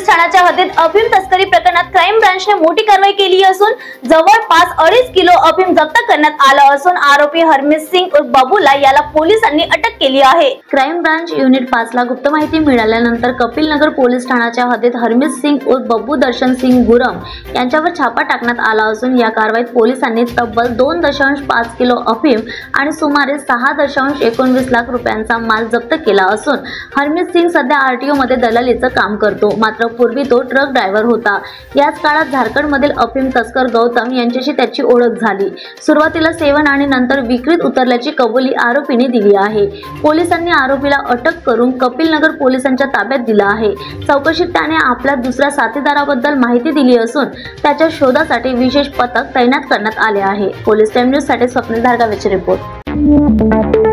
Police ठाण्याच्या हद्दीत अफीम तस्करी प्रकरणात क्राईम ब्रांचने मोठी कारवाई केली असून जवळपास 2.5 किलो अफीम जप्त करण्यात आलं असून आरोपी हरमीत सिंग उर्फ बबूला याला पोलिसांनी अटक केली आहे। क्राईम ब्रांच युनिट 5 ला गुप्त माहिती मिळाल्यानंतर कपिलनगर पोलीस ठाण्याच्या हद्दीत हरमीत सिंग उर्फ बबू दर्शन सिंग गुरम यांच्यावर छापा टाकण्यात आला असून या कारवाईत पोलिसांनी तब्बल 2.5 किलो अफीम आणि सुमारे 6.19 लाख रुपयांचा माल जप्त केला असून हरमीत सिंग सध्या आरटीओ मध्ये दलालीचं काम करतो, मात्र पूर्वी तो ट्रक ड्रायव्हर होता। याच काळात झारखंडमधील अफीम तस्कर गौतम यांच्याशी त्याची ओळख झाली। सुरुवातीला सेवन आणि नंतर विक्रीत उतरल्याची कबुली आरोपीने दिली आहे। पोलिसांनी आरोपीला अटक करून कपिलनगर पोलिसांच्या ताब्यात दिला आहे। चौकशीत त्याने आपल्या दुसऱ्या साथीदाराबद्दल माहिती दिली असून त्याच्या शोधासाठी विशेष पथक तैनात करण्यात आले आहे। पोलीस टाइम न्यूज साठी स्वप्नील धारगावेचे रिपोर्ट।